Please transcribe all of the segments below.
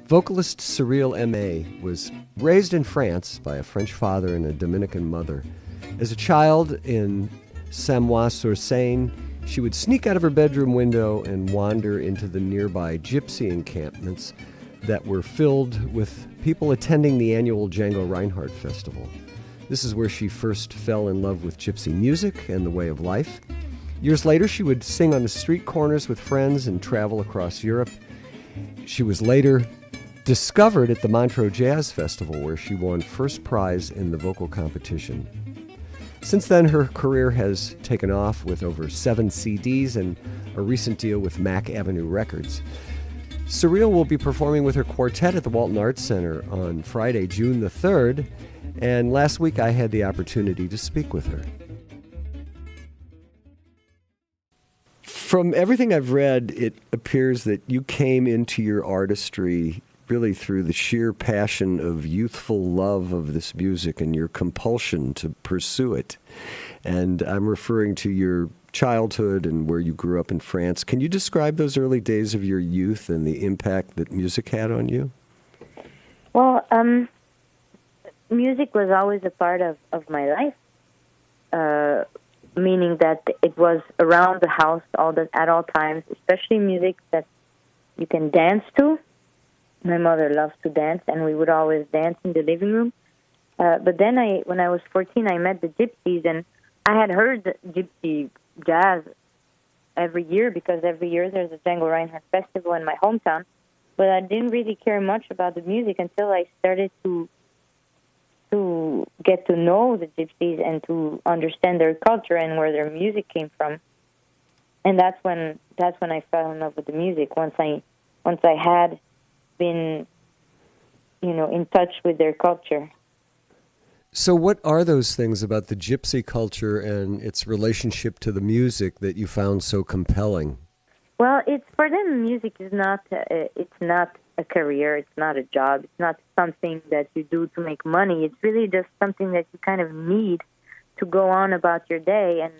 Vocalist Cyrille Aimee was raised in France by a French father and a Dominican mother. As a child in Samois-sur-Seine, she would sneak out of her bedroom window and wander into the nearby gypsy encampments that were filled with people attending the annual Django Reinhardt Festival. This is where she first fell in love with gypsy music and the way of life. Years later, she would sing on the street corners with friends and travel across Europe. She was later discovered at the Montreux Jazz Festival, where she won first prize in the vocal competition. Since then, her career has taken off with over 7 CDs and a recent deal with Mack Avenue Records. Cyrille will be performing with her quartet at the Walton Arts Center on Friday, June the 3rd, and last week I had the opportunity to speak with her. From everything I've read, it appears that you came into your artistry really through the sheer passion of youthful love of this music and your compulsion to pursue it. And I'm referring to your childhood and where you grew up in France. Can you describe those early days of your youth and the impact that music had on you? Well, music was always a part of my life, meaning that it was around the house at all times, especially music that you can dance to. My mother loves to dance, and we would always dance in the living room. But then when I was 14, I met the gypsies, and I had heard gypsy jazz every year, because every year there's a Django Reinhardt Festival in my hometown. But I didn't really care much about the music until I started to get to know the gypsies and to understand their culture and where their music came from. And that's when I fell in love with the music. Once I had been, in touch with their culture. So what are those things about the gypsy culture and its relationship to the music that you found so compelling? Well, for them, music is not a career, it's not a job, it's not something that you do to make money. It's really just something that you kind of need to go on about your day, and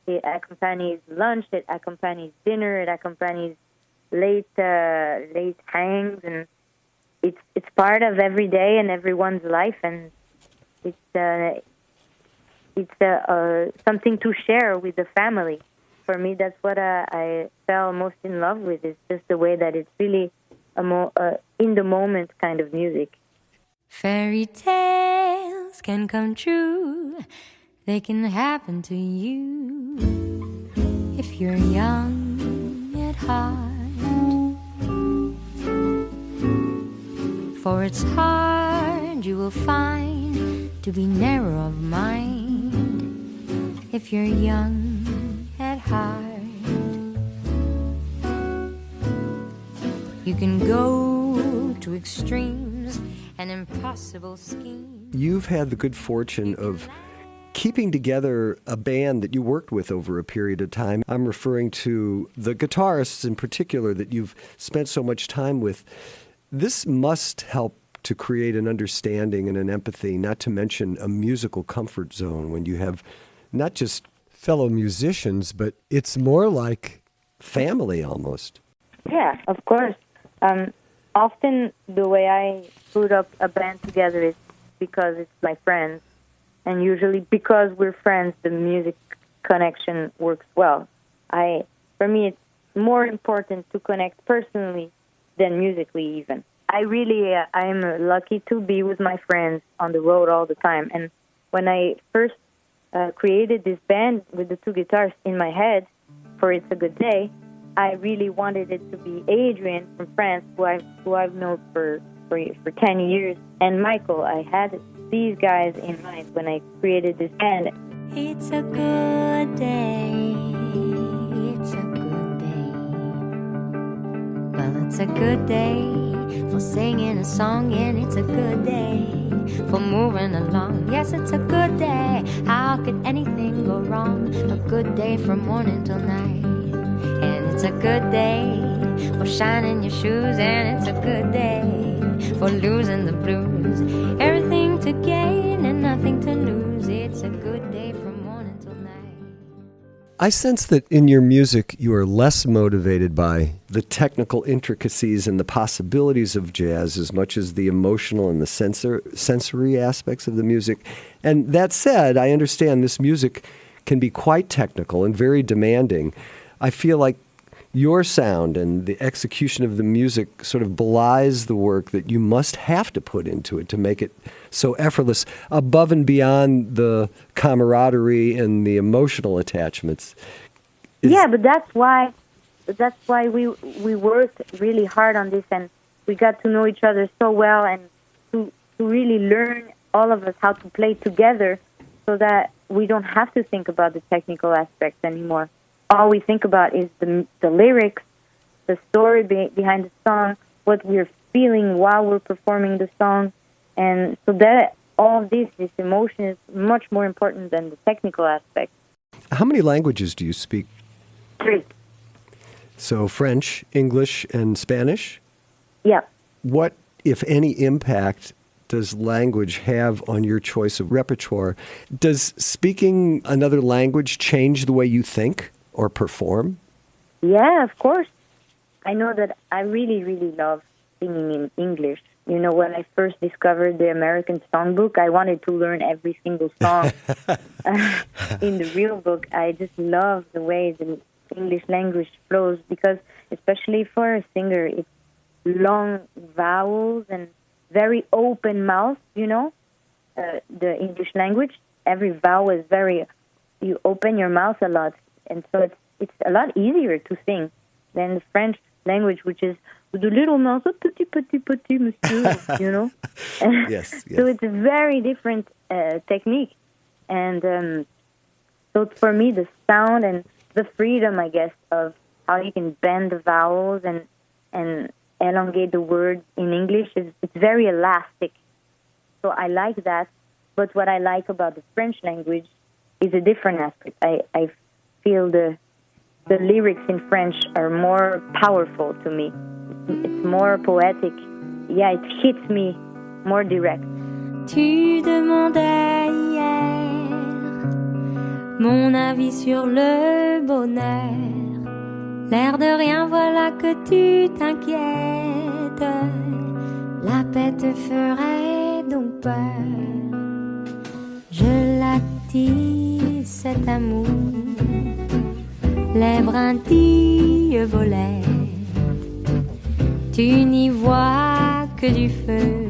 it accompanies lunch, it accompanies dinner, it accompanies late hangs, and it's part of every day and everyone's life, and it's something to share with the family. For me, that's what I fell most in love with. Is just the way that it's really in the moment kind of music. Fairy tales can come true. They can happen to you if you're young at heart. For it's hard, you will find, to be narrow of mind if you're young at heart. You can go to extremes and impossible schemes. You've had the good fortune of keeping together a band that you worked with over a period of time. I'm referring to the guitarists in particular that you've spent so much time with. This must help to create an understanding and an empathy, not to mention a musical comfort zone when you have not just fellow musicians, but it's more like family almost. Yeah, of course. Often the way I put up a band together is because it's my friends, and usually because we're friends, the music connection works well. For me, it's more important to connect personally than musically even. I'm lucky to be with my friends on the road all the time. And when I first created this band with the 2 guitars in my head for It's a Good Day, I really wanted it to be Adrian from France, who I've known for 10 years, and Michael. I had these guys in mind when I created this band. It's a good day. It's a good day. Well, it's a good day for singing a song, and it's a good day for moving along. Yes, it's a good day. How could anything go wrong? A good day from morning till night. And it's a good day for shining your shoes, and it's a good day for losing the blues. Everything to gain and nothing to lose. It's a good day from morning till night. I sense that in your music, you are less motivated by the technical intricacies and the possibilities of jazz as much as the emotional and the sensory aspects of the music. And that said, I understand this music can be quite technical and very demanding. I feel like your sound and the execution of the music sort of belies the work that you must have to put into it to make it so effortless, above and beyond the camaraderie and the emotional attachments. Yeah, but that's why we worked really hard on this, and we got to know each other so well, and to really learn, all of us, how to play together so that we don't have to think about the technical aspects anymore. All we think about is the lyrics, the story behind the song, what we're feeling while we're performing the song. And so that all of this emotion is much more important than the technical aspect. How many languages do you speak? 3. So French, English, and Spanish? Yeah. What, if any, impact does language have on your choice of repertoire? Does speaking another language change the way you think or perform? Yeah, of course. I know that I really, really love singing in English. You know, when I first discovered the American songbook, I wanted to learn every single song in the real book. I just love the way the English language flows because, especially for a singer, it's long vowels and very open mouth, you know. The English language, every vowel is you open your mouth a lot. And so it's a lot easier to sing than the French language, which is the little mouth, petit, monsieur, you know? Yes. So it's a very different technique. And so for me, the sound and the freedom, I guess, of how you can bend the vowels and elongate the words in English, it's very elastic. So I like that. But what I like about the French language is a different aspect. I feel the lyrics in French are more powerful to me. It's more poetic. Yeah, it hits me more direct. Tu demandais hier mon avis sur le bonheur. L'air de rien, voilà que tu t'inquiètes. La paix te ferait donc peur. Je l'attise cet amour. Les brindilles volaient. Tu n'y vois que du feu.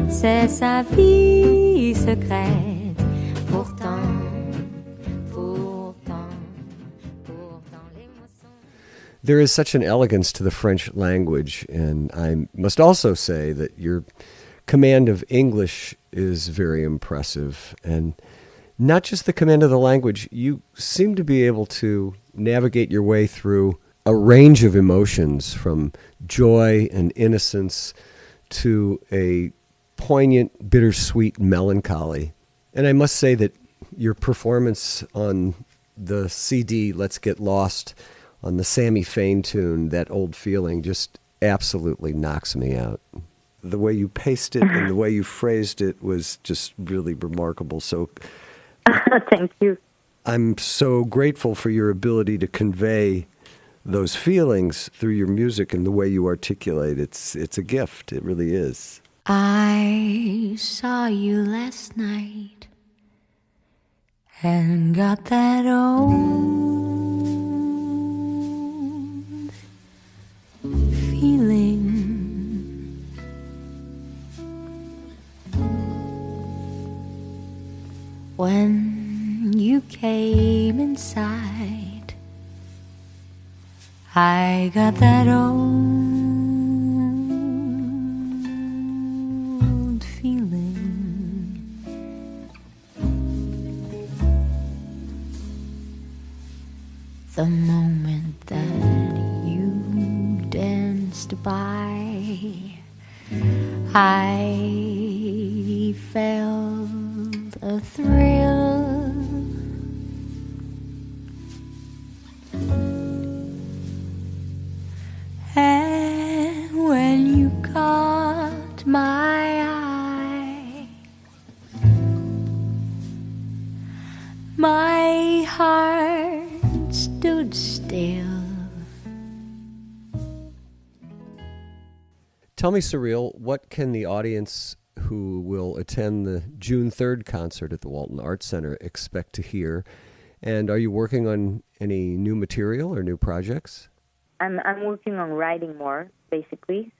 C'est sa vie secrète. Pourtant, les moissons. There is such an elegance to the French language, and I must also say that your command of English is very impressive. And not just the command of the language, you seem to be able to navigate your way through a range of emotions, from joy and innocence to a poignant, bittersweet melancholy. And I must say that your performance on the CD, Let's Get Lost, on the Sammy Fain tune, That Old Feeling, just absolutely knocks me out. The way you paced it and the way you phrased it was just really remarkable. So Thank you. I'm so grateful for your ability to convey those feelings through your music and the way you articulate. It's a gift. It really is. I saw you last night and got that old feeling. When you came inside, I got that old feeling. The moment that you danced by, I felt a thrill. And when you caught my eye, my heart still. Tell me, Cyrille, what can the audience who will attend the June 3rd concert at the Walton Arts Center expect to hear? And are you working on any new material or new projects? I'm working on writing more, basically,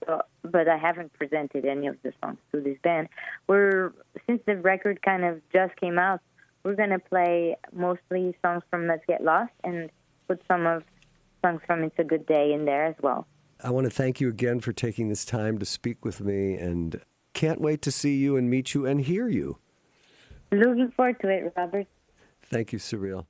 but I haven't presented any of the songs to this band. Since the record kind of just came out, we're going to play mostly songs from Let's Get Lost and put some of songs from It's a Good Day in there as well. I want to thank you again for taking this time to speak with me, and can't wait to see you and meet you and hear you. Looking forward to it, Robert. Thank you, Cyrille.